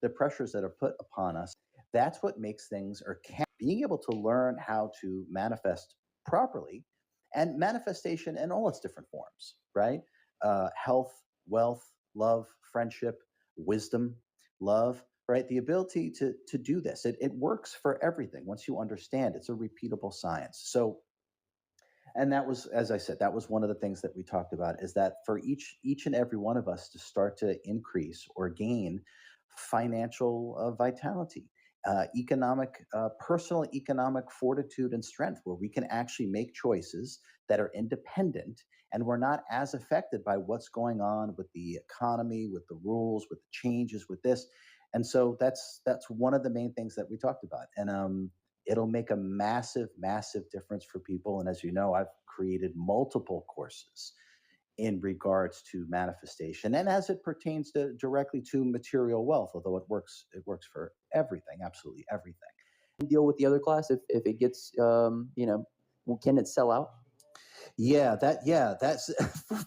the pressures that are put upon us, that's what makes things or can being able to learn how to manifest properly and manifestation in all its different forms, right? Health, wealth, love, friendship, wisdom, love, right? The ability to do this. It works for everything. Once you understand, it's a repeatable science. So, and that was, as I said, that was one of the things that we talked about, is that for each and every one of us to start to increase or gain financial vitality, personal economic fortitude and strength, where we can actually make choices that are independent, and we're not as affected by what's going on with the economy, with the rules, with the changes, with this. And so that's one of the main things that we talked about. And it'll make a massive, massive difference for people. And as you know, I've created multiple courses in regards to manifestation and as it pertains to directly to material wealth, although it works for everything, absolutely everything. Deal with the other class if it gets, can it sell out? That's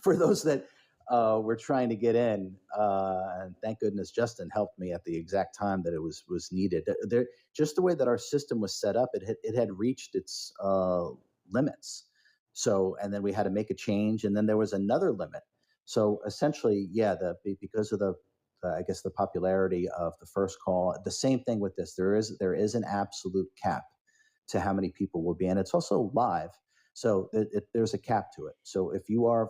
for those that were trying to get in, and thank goodness Justin helped me at the exact time that it was needed. There, just the way that our system was set up, it had reached its limits. So, and then we had to make a change, and then there was another limit. So essentially, because of the I guess the popularity of the first call, the same thing with this. There is an absolute cap to how many people will be, and it's also live. So there's a cap to it. So if you are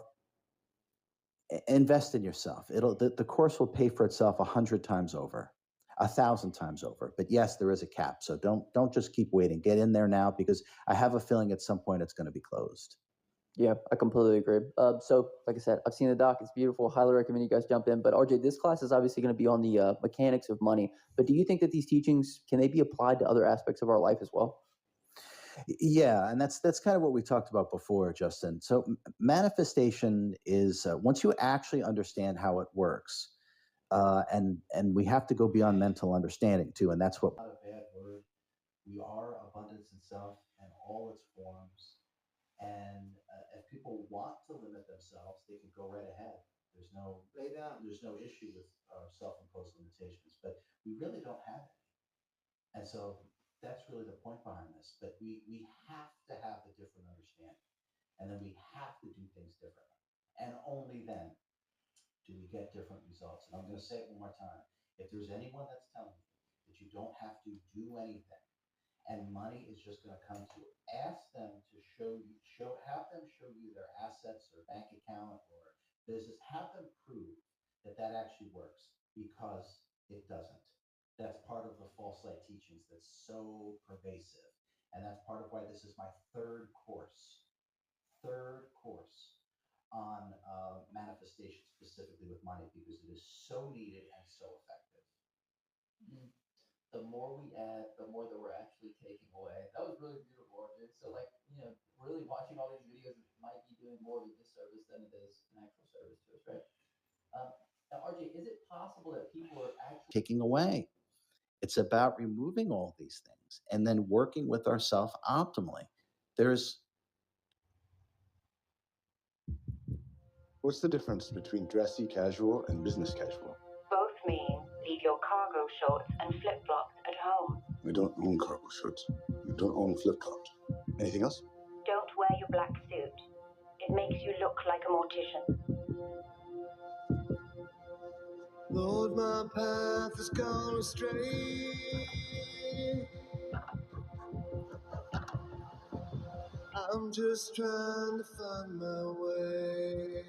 invest in yourself, the course will pay for itself 100 times over, 1,000 times over. But yes, there is a cap. So don't just keep waiting. Get in there now, because I have a feeling at some point it's going to be closed. Yeah, I completely agree. So, like I said, I've seen the doc. It's beautiful. Highly recommend you guys jump in. But RJ, this class is obviously going to be on the mechanics of money. But do you think that these teachings, can they be applied to other aspects of our life as well? Yeah, and that's kind of what we talked about before, Justin. So manifestation is once you actually understand how it works, and we have to go beyond mental understanding too, and that's what. Not a bad word. We are abundance itself in all its forms, and if people want to limit themselves, they can go right ahead. There's no issue with self-imposed limitations, but we really don't have it. And so that's really the point behind this. But we have to have a different understanding. And then we have to do things differently. And only then do we get different results. And I'm going to say it one more time. If there's anyone that's telling you that you don't have to do anything and money is just going to come to you, ask them to have them show you their assets or bank account or business. Have them prove that that actually works, because it doesn't. That's part of the false light teachings that's so pervasive. And that's part of why this is my third course on manifestation, specifically with money, because it is so needed and so effective. The more we add, the more that we're actually taking away. That was really beautiful, RJ. So, really watching all these videos might be doing more of a disservice than it is an actual service to us, right? Now, RJ, is it possible that people are actually taking away? It's about removing all these things and then working with ourselves optimally. What's the difference between dressy casual and business casual? Both mean leave your cargo shorts and flip-flops at home. We don't own cargo shorts. We don't own flip-flops. Anything else? Don't wear your black suit. It makes you look like a mortician. Lord, my path has gone astray. I'm just trying to find my way.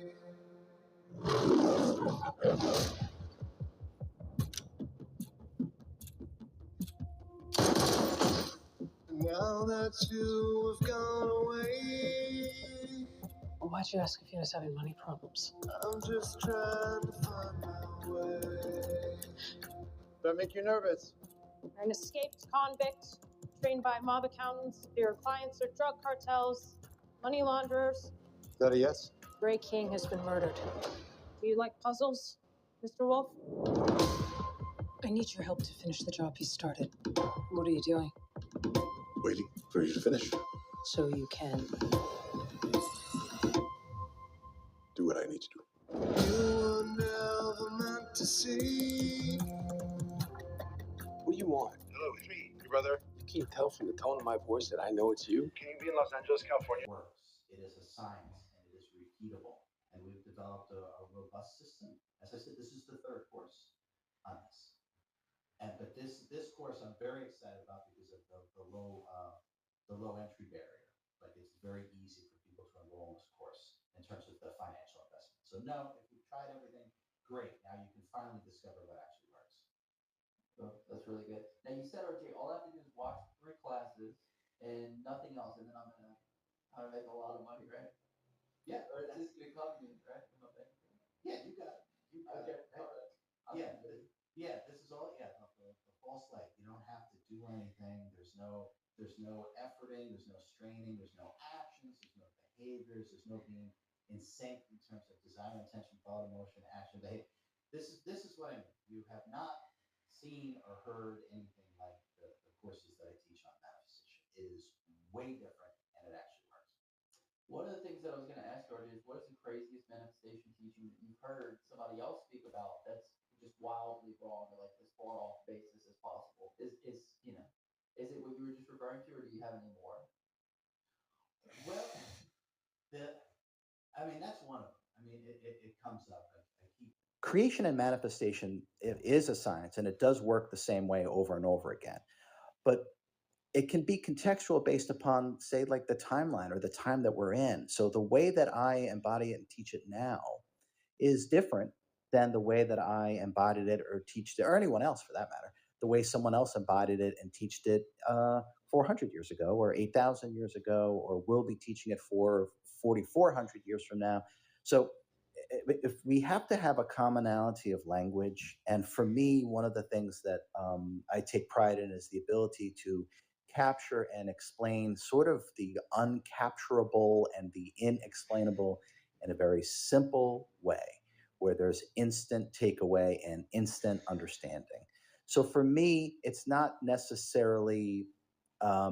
Now that you have gone away, why'd you ask if he was having money problems? I'm just trying to find my way. That make you nervous? You're an escaped convict, trained by mob accountants. Your clients are drug cartels, money launderers. Is that a yes? Gray King has been murdered. Do you like puzzles, Mr. Wolf? I need your help to finish the job he started. What are you doing? Waiting for you to finish. So you can do what I need to do. You were never meant to see What do you want? Hello, it's me, your brother. You can't tell from the tone of my voice that I know it's you. Can you be in Los Angeles, California? Works. It is a science and it is repeatable. And we've developed a robust system. As I said, this is the third course on this. But this course I'm very excited about because of the low entry barrier. Like it's very easy for people to enroll in this course in terms of the financial investment. So no, if you've tried everything, great. Now you can finally discover what actually works. So that's really good. Now you said, RJ, all I have to do is watch 3 classes and nothing else, and then I'm gonna make a lot of money, right? Yeah, Or it's just gonna come to me, right? From my bank account. yeah, you got it. You got Okay, it. Right? all right. I'm Yeah, gonna do it. yeah, this is all. Yeah, the false light. You don't have to do anything. There's no efforting. There's no straining. There's no actions. There's no behaviors. There's no being in sync in terms of desire, intention, thought, emotion, action, behavior. This is what I mean. You have not seen or heard anything like the courses that I teach on manifestation. It is way different, and it actually works. One of the things that I was going to ask, RJ, is what is the craziest manifestation teaching that you've heard somebody else speak about that's just wildly wrong or like as far off basis as possible? Is is it what you were just referring to, or do you have any more? Well, that's one of them. I mean, it comes up. I keep creation and manifestation is a science, and it does work the same way over and over again. But it can be contextual based upon, say, like the timeline or the time that we're in. So the way that I embody it and teach it now is different than the way that I embodied it or teach it, or anyone else for that matter, the way someone else embodied it and teached it 400 years ago or 8,000 years ago, or will be teaching it for 4,400 years from now. So if we have to have a commonality of language, and for me, one of the things that I take pride in is the ability to capture and explain sort of the uncapturable and the inexplainable in a very simple way where there's instant takeaway and instant understanding. So for me, it's not necessarily,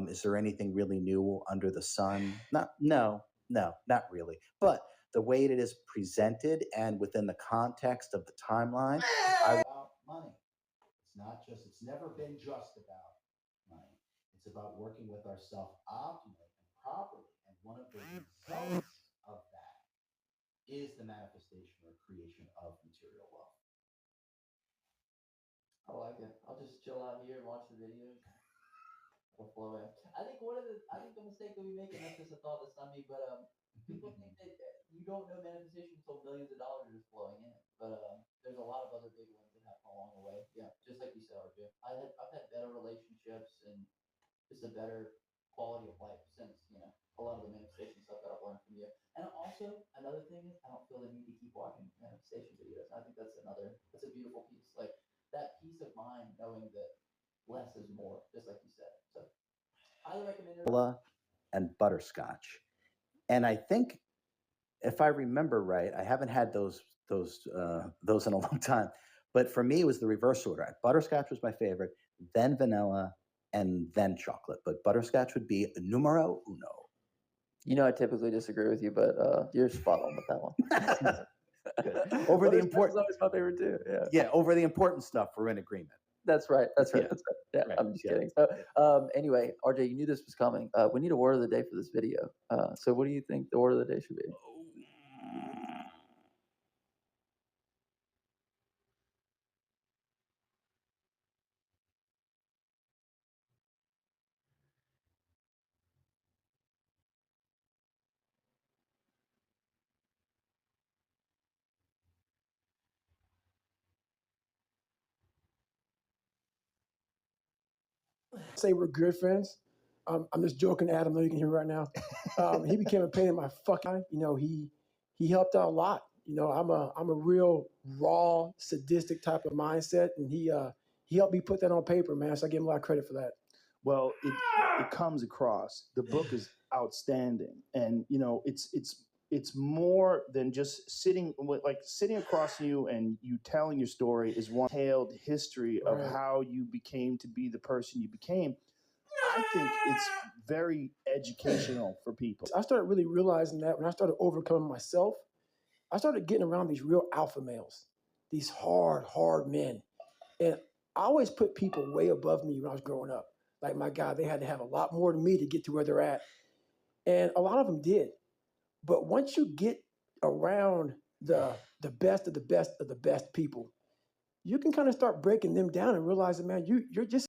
is there anything really new under the sun? No, not really. But the way it is presented and within the context of the timeline, about money. It's never been just about money. It's about working with ourselves optimally and properly. And one of the results of that is the manifestation or creation of material wealth. I like it. I'll just chill out here and watch the videos. We'll flow in. I think the mistake that we make, and that's just a thought that's not me, but people think that you don't know manifestation until millions of dollars are just flowing in. But there's a lot of other big ones that happen along the way. Yeah, just like you said, RJ. I've had better relationships and just a better quality of life since a lot of the manifestation stuff that I've learned from you. And also another thing is I don't feel the need to keep watching manifestation videos. I think that's a beautiful piece. Like that peace of mind knowing that less is more, just like you said. So highly recommend it. And butterscotch. And I think, if I remember right, I haven't had those in a long time. But for me, it was the reverse order. Butterscotch was my favorite, then vanilla, and then chocolate. But butterscotch would be numero uno. I typically disagree with you, but you're spot on with that one. Over the important, always my favorite too. Yeah. Yeah, over the important stuff, we're in agreement. That's right. Yeah. Yeah, Right. I'm just Yeah. kidding. So, anyway, RJ, you knew this was coming. We need a word of the day for this video. So what do you think the word of the day should be? Say we're good friends. I'm just joking, Adam. I know you can hear me right now. He became a pain in my fucking. He helped out a lot. I'm a real raw, sadistic type of mindset, and he helped me put that on paper, man. So I give him a lot of credit for that. Well, it comes across. The book is outstanding, and it's more than just sitting across you and you telling your story is one detailed history of Right. how you became to be the person you became. I think it's very educational for people. I started really realizing that when I started overcoming myself, I started getting around these real alpha males, these hard men. And I always put people way above me when I was growing up. Like my God, they had to have a lot more than me to get to where they're at. And a lot of them did. But once you get around the best of the best of the best people, you can kind of start breaking them down and realizing, man, you're just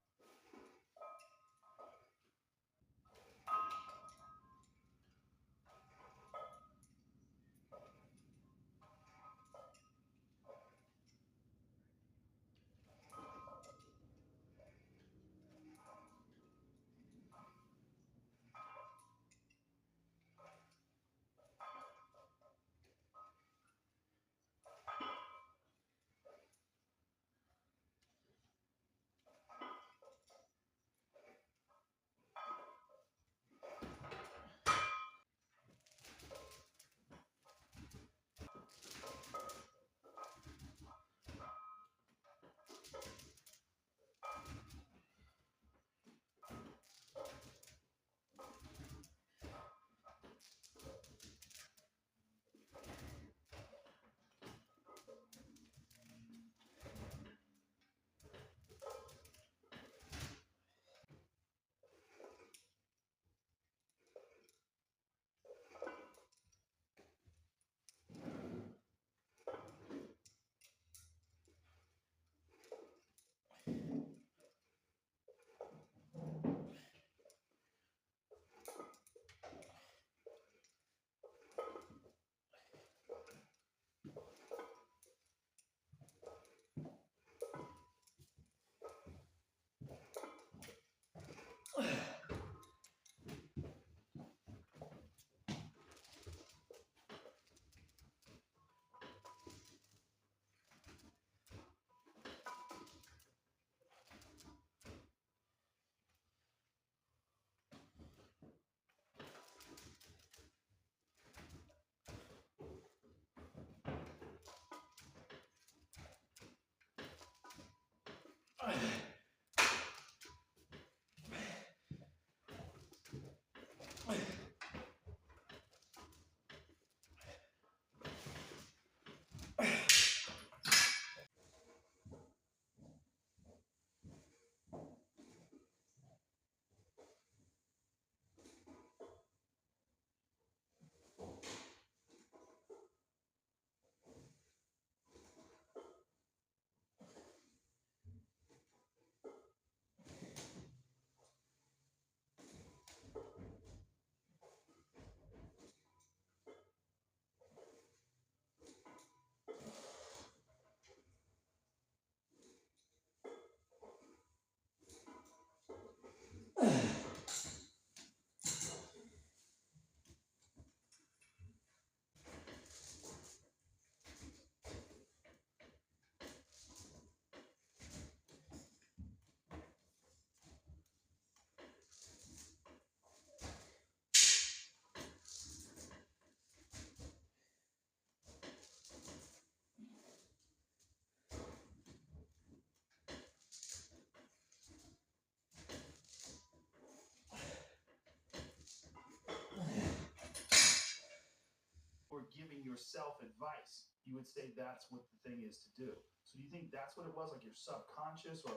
or giving yourself advice, you would say that's what the thing is to do. So do you think that's what it was, like your subconscious, or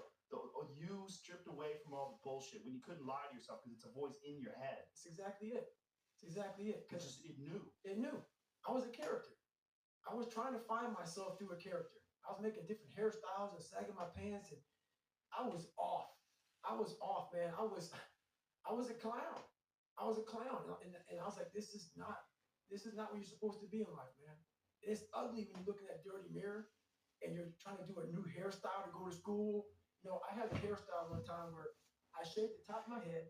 you stripped away from all the bullshit when you couldn't lie to yourself because it's a voice in your head? That's exactly it. It's exactly it. Because It knew. it knew. I was a character. I was trying to find myself through a character. I was making different hairstyles and sagging my pants, and I was off. I was off, man. I was a clown. I was a clown, and I was like, this is not what you're supposed to be in life, man. It's ugly when you look in that dirty mirror and you're trying to do a new hairstyle to go to school. You know, I had a hairstyle one time where I shaved the top of my head.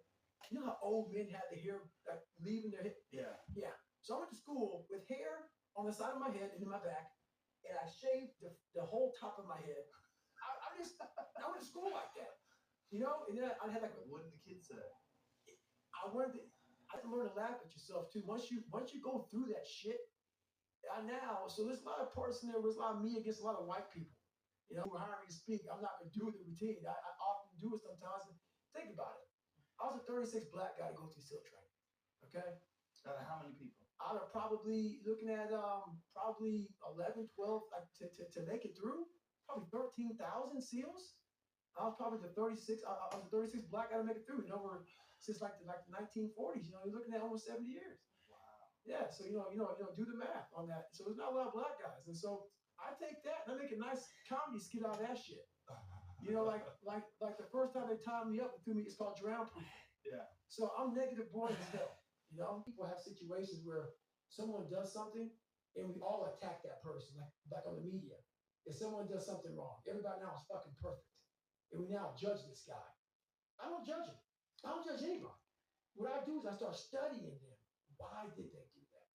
You know how old men had the hair like leaving their head? Yeah. Yeah. So I went to school with hair on the side of my head and in my back, and I shaved the whole top of my head. I went to school like that, you know. And then I had like, What did the kids say? I learned to laugh at yourself too. Once you go through that shit, so there's a lot of parts in there. There's a lot of me against a lot of white people. You know, who hire me to speak. I'm not gonna do the routine. I often do it sometimes. And think about it. I was a 36 black guy to go through SEAL training. Okay. Out of how many people? Out of probably looking at probably 11, 12, like to make it through, probably 13,000 SEALs. I was probably the 36. I was the 36 black guy to make it through. You know, since like the 1940s. You know, you're looking at almost 70 years. Wow. Yeah. So do the math on that. So there's not a lot of black guys, and so I take that and I make a nice comedy skit out of that shit. You know, like the first time they tied me up and threw me, it's called drown proof. Yeah. So I'm negative boring as hell. You know, people have situations where someone does something and we all attack that person, like on the media. If someone does something wrong, everybody now is fucking perfect. And we now judge this guy. I don't judge him. I don't judge anybody. What I do is I start studying them. Why did they do that?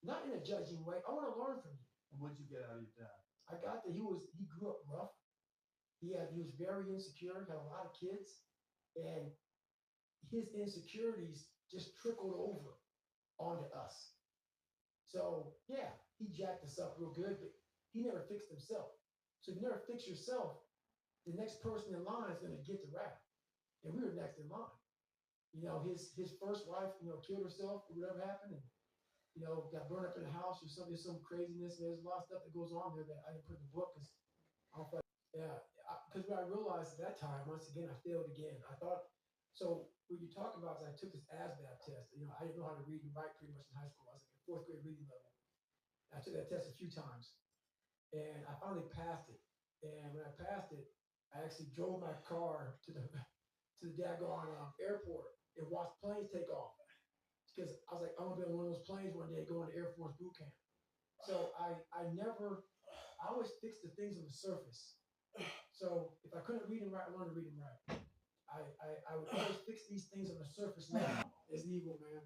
Not in a judging way. I want to learn from you. What'd you get out of your dad? I got that he grew up rough. He was very insecure, had a lot of kids, and his insecurities just trickled over onto us. So yeah, he jacked us up real good, but he never fixed himself. So if you never fix yourself, the next person in line is gonna get the rap. And we were next in line. You know, his first wife, killed herself or whatever happened, and got burned up in the house or something, some craziness. There's a lot of stuff that goes on there that I didn't put in the book because I don't feel because what I realized at that time, once again, I failed again. I thought, so what you talk about is I took this ASVAB test. I didn't know how to read and write pretty much in high school. I was like a fourth grade reading level. I took that test a few times and I finally passed it. And when I passed it, I actually drove my car to the daggone airport and watched planes take off. Because I was like, I'm gonna be on one of those planes one day going to Air Force boot camp. So I always fix the things on the surface. So if I couldn't read and write, I learned to read and write. I would always fix these things on the surface now. It's evil, man.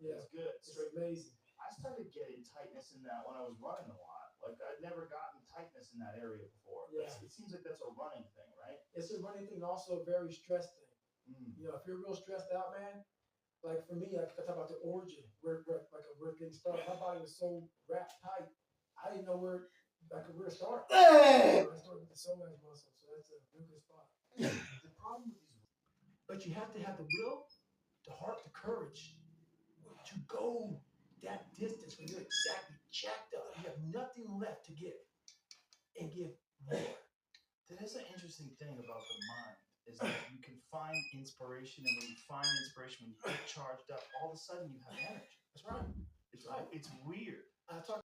Yeah, it's good. It's amazing. I started getting tightness in that when I was running a lot. Like I'd never gotten tightness in that area before. Yeah. It seems like that's a running thing, right? It's a running thing, also a very stressed thing. If you're real stressed out, man, like for me, I talk about the origin, where things started. My body was so wrapped tight, I didn't know where to start. I started with the psoas muscle, so that's a real good spot. The problem with these, But you have to have the will, the heart, the courage to go that distance when you're exactly jacked up. You have nothing left to give and give more. that is an interesting thing about the mind is that you can find inspiration, and when you find inspiration, when you get charged up, all of a sudden you have energy. That's right. It's weird. I talk